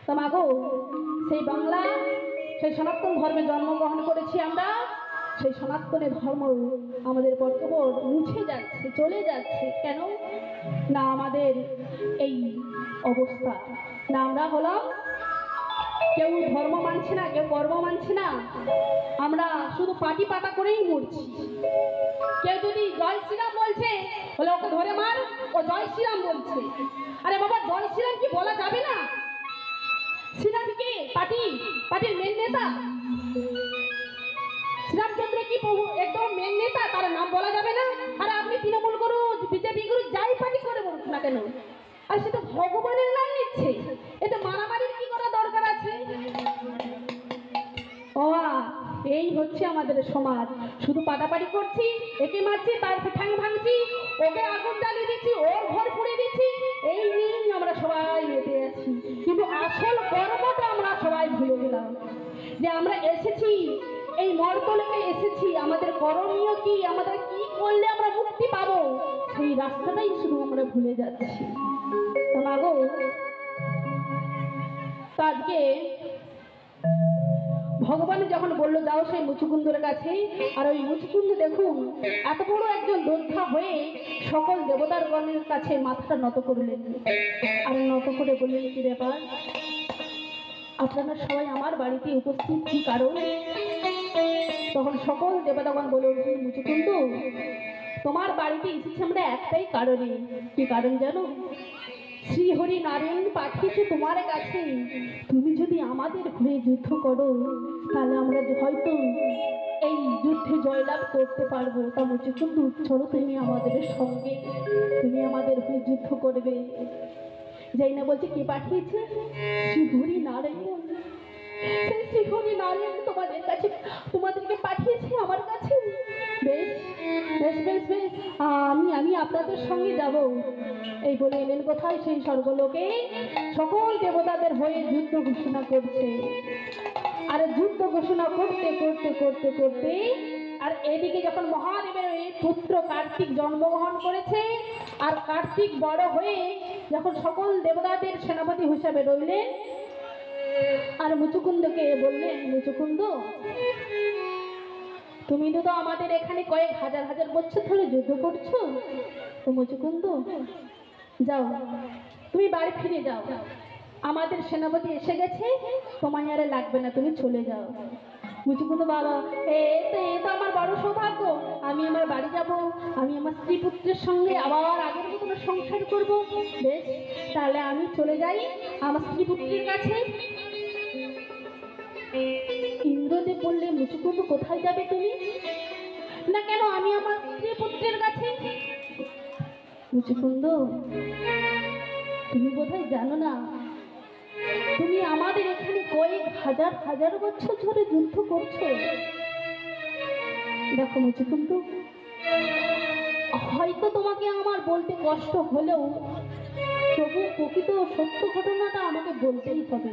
তো মাগো, সেই বাংলা, সেই সনাতন ধর্মে জন্মগ্রহণ করেছি আমরা। সেই সনাতনের ধর্ম আমাদের বর্তমান মুছে যাচ্ছে, চলে যাচ্ছে। কেন না আমাদের এই অবস্থা? না আমরা হলাম, কেউ ধর্ম মানছে না, কেউ কর্ম মানছে না, আমরা শুধু পাটি পাটা করেই মরছি। কেউ যদি জয় শ্রীরাম বলছে, বলে ওকে ধরে মার, ও জয় শ্রীরাম বলছে। আরে বাবা, জয় শ্রীরাম কি বলা যাবে না? শ্রীরাম কে? পার্টির মেন নেতা শ্রীরামচন্দ্র কি একদম মেন নেতা, তার নাম বলা যাবে না? আর আপনি তৃণমূল করু, বিজেপি করু, যাই পার্টি করে বলুন না কেন, আর সেটা ভগবানের নাম নিচ্ছে, এটা মারামারির কি করা দরকার আছে? ও, এই হচ্ছে আমাদের সমাজ। শুধু পাটাপাটি করছি, একে মারছি, তার ঠ্যাং ভাঙছি, ওকে আগুন জ্বালিয়ে দিচ্ছি, ওর ঘর পুড়ে দিচ্ছি, এই নিয়েই আমরা সবাই মেতে আছি। কিন্তু আসল কর্মটা আমরা সবাই ভুলে গেলাম, যে আমরা এসেছি এই মর্তলোকে এসেছি, আমাদের করণীয় কি, আমাদের কি করলে আমরা মুক্তি পাবো, সেই রাস্তাটাই শুধু আমরা ভুলে যাচ্ছি। তো মাগো, তো আজকে ভগবান যখন বললো যাও সেই মুচুকুন্দর কাছে, আর ওই মুচুকুন্দ দেখুন এত বড় একজন যোদ্ধা হয়ে সকল দেবতার গণের কাছে মাথাটা নত করলেন, আর নত করে বললেন, কি ব্যাপার, আপনারা সবাই আমার বাড়িতে উপস্থিত, কি কারণ? তখন সকল দেবতাগণ বলে উঠলেন, মুচুকুন্দ, তোমার বাড়িতে এসেছি আমরা একটাই কারণে। কি কারণ জানো? শ্রীহরি নারায়ণ পাঠিয়েছে তোমার কাছে, তুমি যদি আমাদের হয়ে যুদ্ধ করো, তাহলে আমরা হয়তো এই যুদ্ধে জয়লাভ করতে পারবো। তা মুচুকুন্দ, চলো তুমি আমাদের সঙ্গে, তুমি আমাদের হয়ে যুদ্ধ করবে। যাই না বলছে কে পাঠিয়েছে? শ্রীহরি নারায়ণ। সেই শ্রীহরি নারায়ণ তোমাদের কাছে, তোমাদেরকে পাঠিয়েছে আমার কাছে। বেশ বেশ বেশ বেশ, আমি আপনাদের সঙ্গে যাব। এই বলে এলেন কোথায়? সেই স্বর্গলোকে সকল দেবতাদের হয়ে যুদ্ধ ঘোষণা করছে। আর যুদ্ধ ঘোষণা করতে করতে করতে করতে আর এদিকে যখন মহাদেবের পুত্র কার্তিক জন্মগ্রহণ করেছে, আর কার্তিক বড় হয়ে যখন সকল দেবতাদের সেনাপতি হিসাবে রইলেন, আর মুচুকুন্দকে বললেন, মুচুকুন্দ, তুমি তো আমাদের এখানে কয়েক হাজার হাজার বছর ধরে যুদ্ধ করছো, তো মুচুকুন্দ যাও, তুমি বাড়ি ফিরে যাও, আমাদের সেনাপতি এসে গেছে, তোমায় আর লাগবে না, তুমি চলে যাও। মুচুকুন্দ, বাবা, এ তো আমার বড় সৌভাগ্য, আমি আমার বাড়ি যাব, আমি আমার স্ত্রী পুত্রের সঙ্গে আবার আগের মতো সংসার করব। বেশ, তাহলে আমি চলে যাই আমার স্ত্রী পুত্রের কাছে। ইন্দ্রদেব বললে, মুচুকুন্দ, কোথায় যাবে তুমি? না কেন, আমি আমার স্ত্রী পুত্রের কাছে। মুচুকুন্দ, তুমি বোধহয় জানো না, তুমি আমাদের এখানে কয়েক হাজার হাজার বছর ধরে যুদ্ধ করছো। দেখো মুচুকুন্দ, হয়তো তোমাকে আমার বলতে কষ্ট হলেও তবু প্রকৃত সত্য ঘটনাটা আমাকে বলতেই হবে।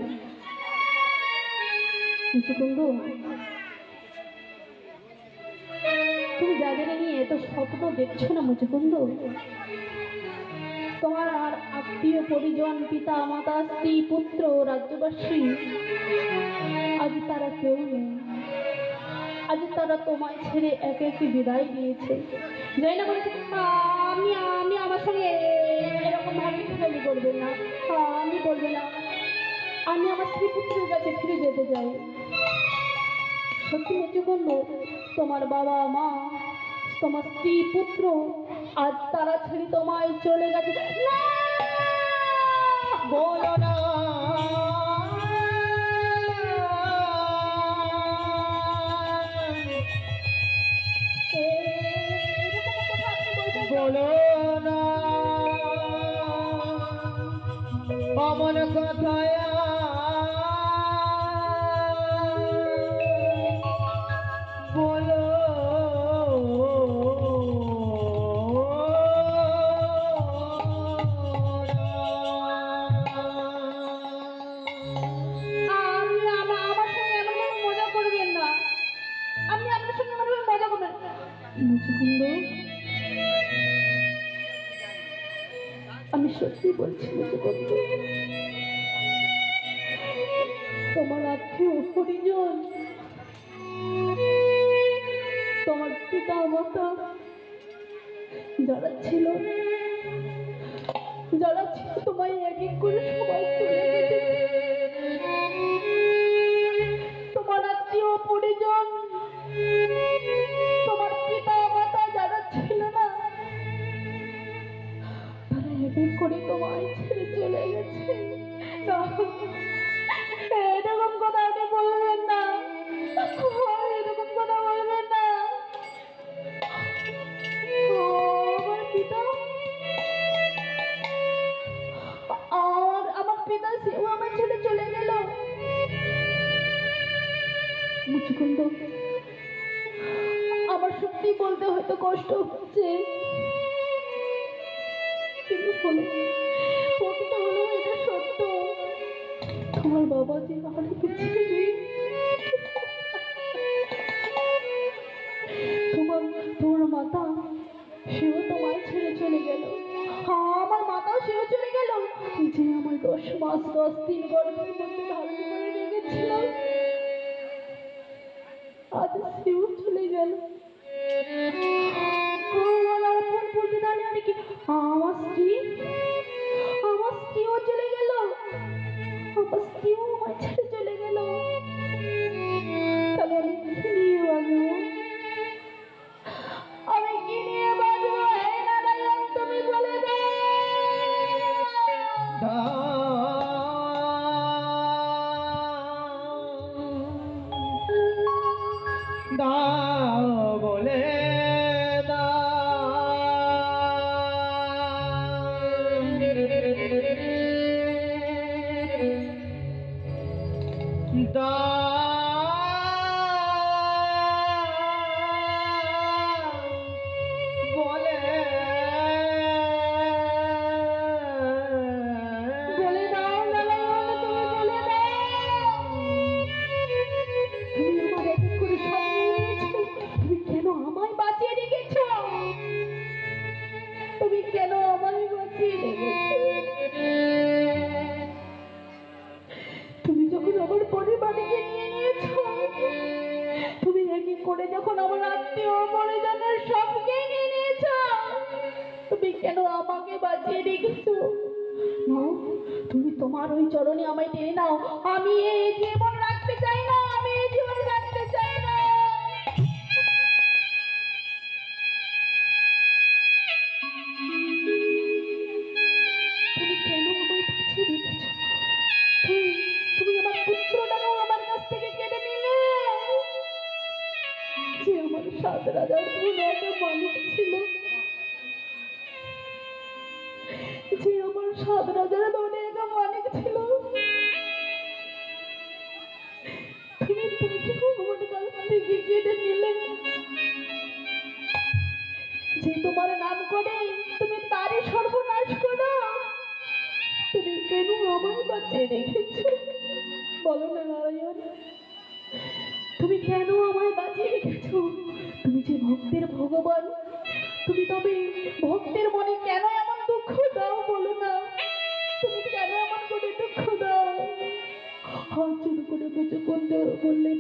মুচুকুন্দ, তুমি যাদের নিয়ে এত স্বপ্ন দেখছো না মুচুকুন্দ, তোমার আর আত্মীয় পরিজন, পিতা মাতা, স্ত্রী পুত্র, রাজ্যবাসী, আজ তারা কেউ নেই। আজ তারা তোমায় ছেড়ে একে একে বিদায় দিয়েছে। যাই না বলেছে, আমি আমার সঙ্গে এরকম ভাবে ফেলি করবেন না, আমি বলবে না, আমি আমার স্ত্রী পুত্রের কাছে ফিরে যেতে চাই। সত্যি মুচুকুন্দ, তোমার বাবা মা, তোমার স্ত্রী পুত্র, আজ তারা ছেড়ে তোমায় চলে গেছে। না, বলো না, বলো না অমন কথায়, বলো মুচুকুন্দ, আমি সত্যি বলছি মুচুকুন্দ, তোমার আত্মীয় পরিজন, তোমার পিতা মাতা যারা ছিল তোমায় এক এক করে সবাই চলে গেছে। তোমার আত্মীয় পরিজন, তোমার পিতা মাতা যারা ছিল না, তারা এক এক করে তোমায় ছেড়ে চলে গেছে। এরকম কথা আপনি বলবেন না, এরকম কথা বলবেন না। আমার পিতা, আমার পিতা সেও আমার ছেড়ে চলে গেল। মুচুকুন্দ, আমার সত্যি বলতে হয়তো কষ্ট হচ্ছে, কিন্তু প্রকৃত হলো এটা সত্য। তোমার বাবা যে আমাকে ছেড়ে, তোমার মাতা সেও তোমায় ছেড়ে চলে গেল। আমার মাতাও সেও চলে গেল, যে আমার 10 মাস 10 দিন গর্ভের মধ্যে ধারণ করে রেখেছিল, আজ সেও চলে গেল। আমার বলতে দাঁড়িয়ে আর কি, আমার স্ত্রীও চলে গেল, আমার স্ত্রীও আমার ছেড়ে চলে গেল। তাহলে আমি কি নিয়ে বাঁচবো? আমি কি নিয়ে বাঁচবো? হে নারায়ণ, তুমি বলে দাও বলে তুমি যখন আমার পরিবারকে নিয়ে নিয়েছো, তুমি একই করে যখন আমার আত্মীয় পরিজনের সবকে নিয়ে নিয়েছো, তুমি কেন আমাকে বাঁচিয়ে রেখেছো? তুমি তোমার ওই চরণে আমায় টেনে নাও। আমি এই জীবন রাখতে চাই না, আমি এই জীবন রাখতে চাই না। তুমি কেন আমায় বাঁচিয়ে রেখেছো? তুমি আমার পুত্রটাকেও আমার কাছ থেকে কেড়ে নিলে। যে আমার 7 রাজার ধনে একটা মালিক ছিল, যে আমার 7 রাজার ধনে একটা মালিক ছিল, তুমি তাকেও আমার কাছ থেকে কেড়ে নিলে। যে তোমার নাম করে তুমি তারই সর্বনাশ করো। তুমি কেন আমায় বাঁচিয়ে রেখেছো? বলো না নারায়ণ, তুমি কেন আমায় বাঁচিয়ে রেখেছো? তুমি যে ভক্তের ভগবান, তুমি তবে ভক্তের মনে কেন এমন দুঃখ দাও? বলো না, তুমি কেন এমন করে দুঃখ দাও? হাত জোড় করে মুচুকুন্দ বললেন,